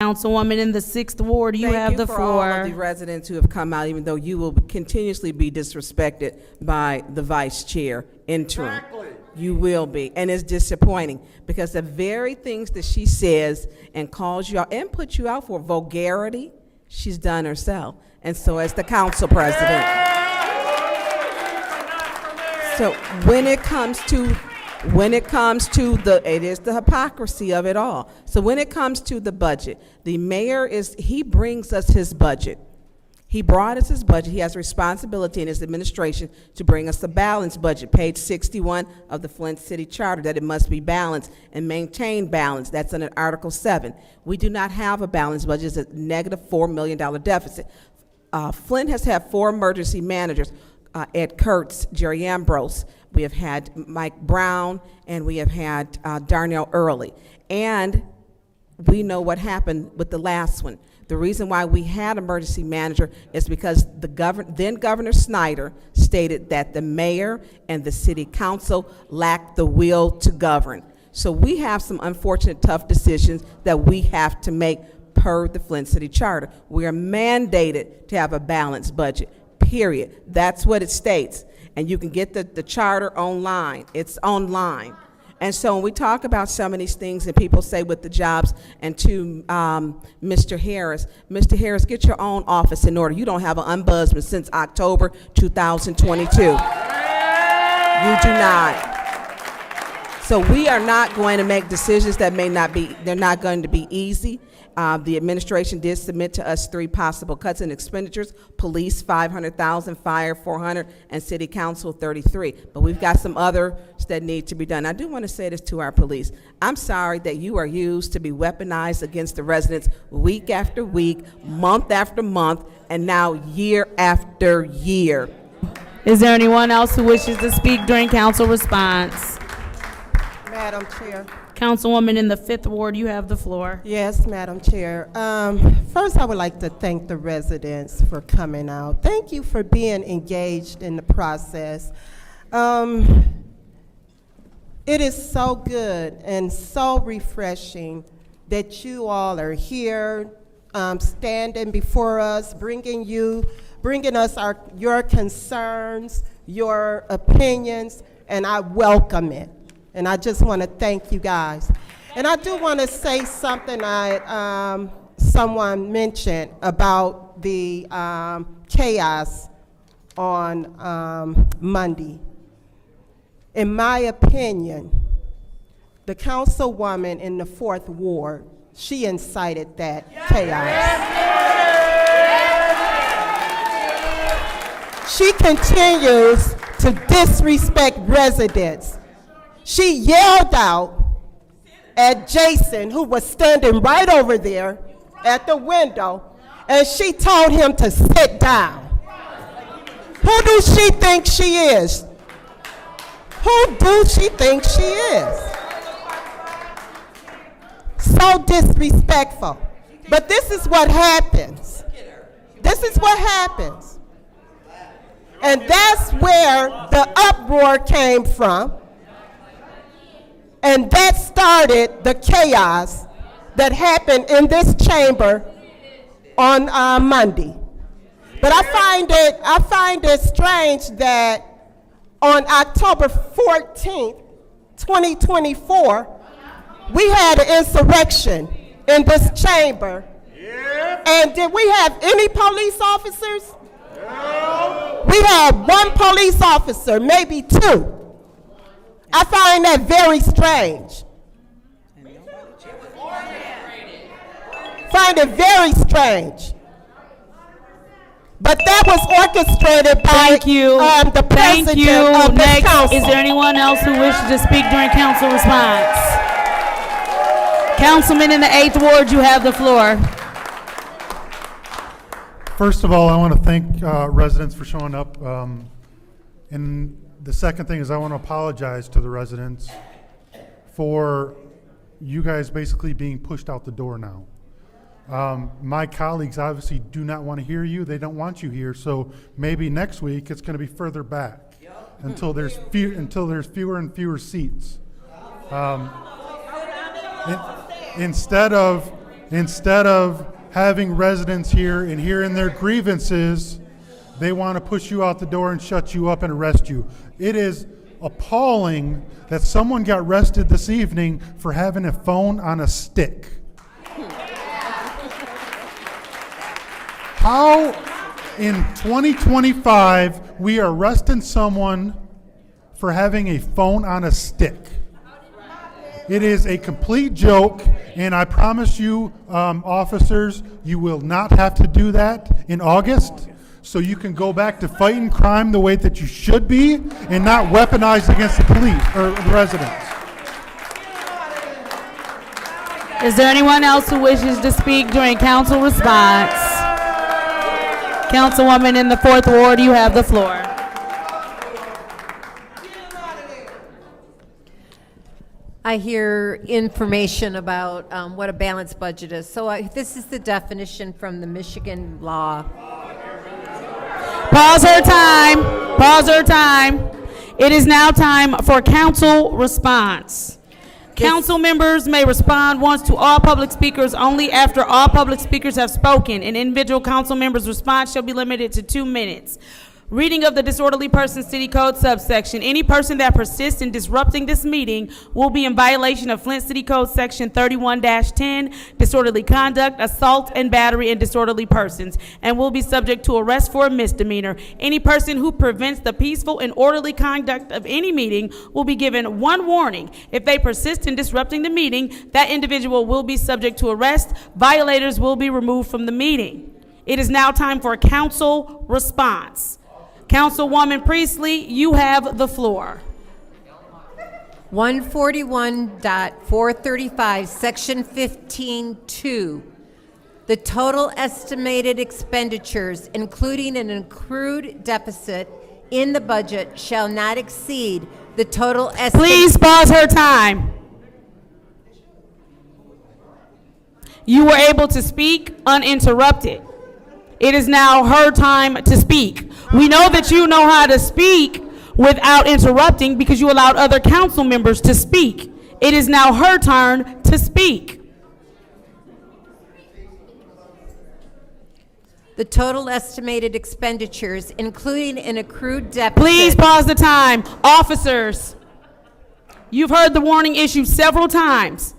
Councilwoman in the 6th Ward, you have the Thank you for all of the floor. residents who have come out, even though you will continuously be disrespected by the vice chair interim. Exactly. You will be, and it's disappointing because the very things that she says and calls you out and puts you out for vulgarity, she's done herself, and so as the council president. So when it comes to it is the hypocrisy of it all. So when it comes to the budget, the mayor he brings us his budget. He brought us his budget. He has responsibility in his administration to bring us a balanced budget. Page 61 of the Flint City Charter, that it must be balanced and maintain balance. That's in Article 7. We do not have a balanced budget. It's a negative $4 million deficit. Flint has had 4 emergency managers, Ed Kurtz, Jerry Ambrose. We have had Mike Brown, and we have had Darnell Early. And we know what happened with the last one. The reason why we had emergency manager is because then Governor Snyder stated that the mayor and the city council lacked the will to govern. So we have some unfortunate, tough decisions that we have to make per the Flint City Charter. We are mandated to have a balanced budget, period. That's what it states. And you can get the charter online. It's online. And so when we talk about some of these things and people say with the jobs, and to Mr. Harris, get your own office in order. You don't have an ombudsman since October 2022. You do not. So we are not going to make decisions that they're not going to be easy. The administration did submit to us 3 possible cuts in expenditures: police $500,000, fire $400,000, and city council $33,000. But we've got some others that need to be done. I do want to say this to our police. I'm sorry that you are used to be weaponized against the residents week after week, month after month, and now year after year. Is there anyone else who wishes to speak during council response? Madam Chair. Councilwoman in the 5th Ward, you have the floor. Yes, Madam Chair. First, I would like to thank the residents for coming out. Thank you for being engaged in the process. It is so good and so refreshing that you all are here, standing before us, bringing us your concerns, your opinions, and I welcome it. And I just want to thank you guys. And I do want to say something someone mentioned about the chaos on Monday. In my opinion, the councilwoman in the 4th Ward, she incited that chaos. She continues to disrespect residents. She yelled out at Jason, who was standing right over there at the window, and she told him to sit down. Who do she think she is? Who do she think she is? So disrespectful. But this is what happens. This is what happens. And that's where the uproar came from. And that started the chaos that happened in this chamber on Monday. But I find it strange that on October 14th, 2024, we had an insurrection in this chamber. Yeah. And did we have any police officers? No. We had 1 police officer, maybe 2. I find that very strange. Find it very strange. But that was orchestrated by the president of this Next, council. is there anyone else who wishes to speak during council response? Councilman in the 8th Ward, you have the floor. First of all, I want to thank residents for showing up. And the second thing is I want to apologize to the residents for you guys basically being pushed out the door now. My colleagues obviously do not want to hear you. They don't want you here. So maybe next week it's going to be further back until there's fewer and fewer seats. Instead of instead of having residents here and hearing their grievances, they want to push you out the door and shut you up and arrest you. It is appalling that someone got arrested this evening for having a phone on a stick. How in 2025 we are arresting someone for having a phone on a stick? It is a complete joke, and I promise you, officers, you will not have to do that in August, so you can go back to fighting crime the way that you should be and not weaponized against the police or the residents. Is there anyone else who wishes to speak during council response? Councilwoman in the 4th Ward, you have the floor. I hear information about what a balanced budget is. So this is the definition from the Michigan law. Pause her time. Pause her time. It is now time for council response. Council members may respond once to all public speakers only after all public speakers have spoken. An individual council member's response shall be limited to 2 minutes. Reading of the Disorderly Person City Code subsection. Any person that persists in disrupting this meeting will be in violation of Flint City Code Section 31-10, disorderly conduct, assault and battery and disorderly persons, and will be subject to arrest for a misdemeanor. Any person who prevents the peaceful and orderly conduct of any meeting will be given 1 warning. If they persist in disrupting the meeting, that individual will be subject to arrest. Violators will be removed from the meeting. It is now time for a council response. Councilwoman Priestley, you have the floor. 141.435, Section 15.2. The total estimated expenditures, including an accrued deficit in the budget, shall not exceed the total estimate. Please pause her time. You were able to speak uninterrupted. It is now her time to speak. We know that you know how to speak without interrupting because you allowed other council members to speak. It is now her turn to speak. The total estimated expenditures, including an accrued deficit. Please pause the time. Officers, you've heard the warning issued several times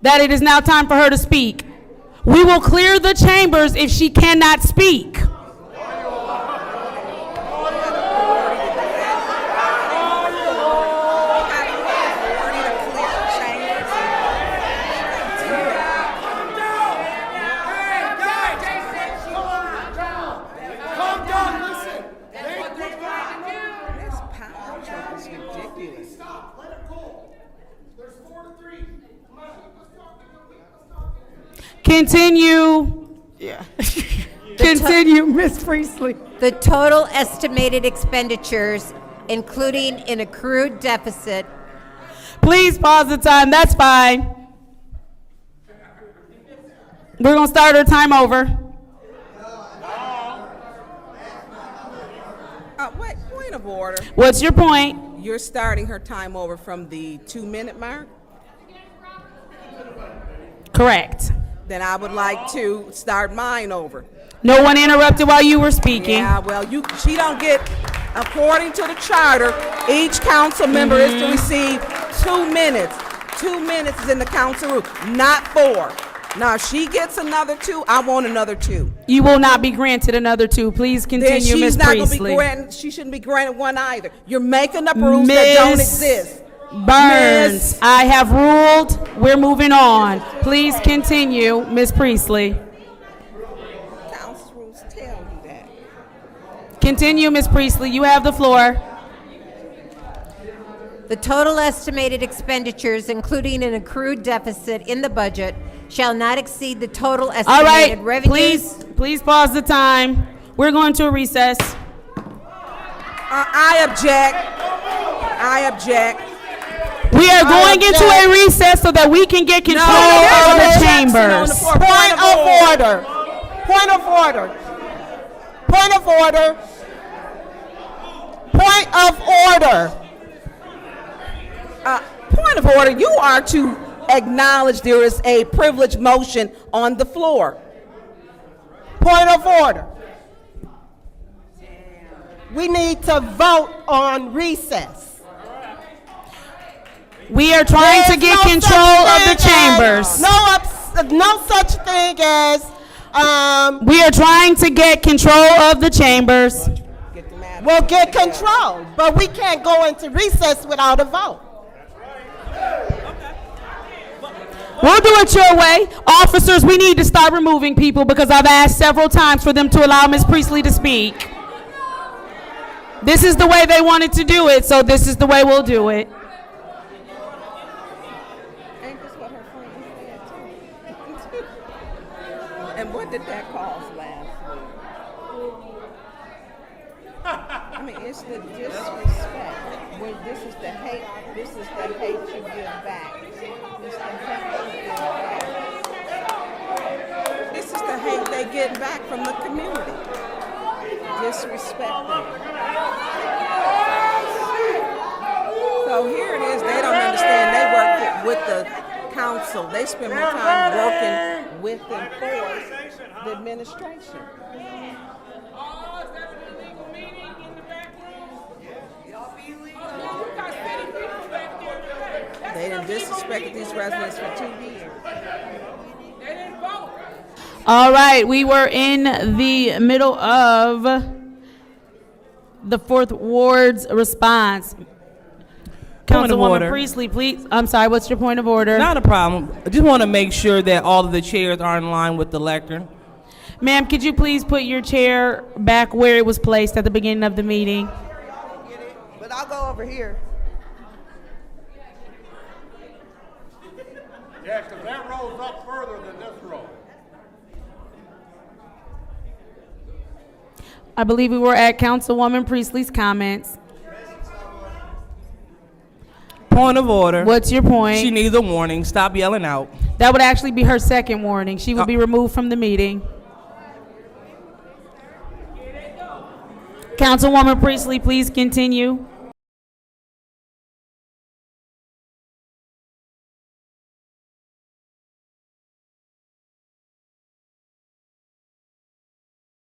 that it is now time for her to speak. We will clear the chambers if she cannot speak. Continue. Yeah. Continue, Ms. Priestley. The total estimated expenditures, including an accrued deficit. Please pause the time. That's fine. We're going to start our time over. Wait, point of order. What's your point? You're starting her time over from the 2-minute mark? Correct. Then I would like to start mine over. No one interrupted while you were speaking. Yeah, well, she don't get, according to the charter, each council member is to receive 2 minutes. 2 minutes is in the council rule, not 4. Now, if she gets another 2, I want another 2. You will not be granted another 2. Please Then continue, she's Ms. not going to be Priestley. granted, she shouldn't be granted 1 either. You're making up rules that don't exist. Burns, Miss- I have ruled. We're moving on. Please continue, Ms. Priestley. Council rules tell you that. Continue, Ms. Priestley. You have the floor. The total estimated expenditures, including an accrued deficit in the budget, shall not exceed the total All estimated right, revenues. please pause the time. We're going to a recess. I object. I object. We are going into a recess so that we can get control of the chambers. Point of order. Point of order. Point of order. Point of order. Point of order, you are to acknowledge there is a privileged motion on the floor. Point of order. We need to vote on recess. We are trying to get control of the chambers. No such thing as, We are trying to get control of the chambers. we'll get control, but we can't go into recess without a vote. We'll do it your way. Officers, we need to start removing people because I've asked several times for them to allow Ms. Priestley to speak. This is the way they wanted to do it, so this is the way we'll do it. Ain't this what her friend said too? And what did that cost last week? I mean, it's the disrespect. When this is the hate. This is the hate you give back. This is the hate you give back. This is the hate they get back from the community. Disrespecting. So here it is. They don't understand. They work with the council. They spend more time working with and for the administration. They done disrespected these residents for 2 years. All right, we were in the middle of the Fourth Ward's response. Point of Councilwoman order. Priestley, please. I'm sorry, what's your point of order? Not a problem. I just want to make sure that all of the chairs are in line with the lectern. Ma'am, could you please put your chair back where it was placed at the beginning of the meeting? But I'll go over here. Yeah, because that roll's up further than this roll. I believe we were at Councilwoman Priestley's comments. Point of order. What's your point? She needs a warning. Stop yelling out. That would actually be her second warning. She would be removed from the meeting. Councilwoman Priestley, please continue.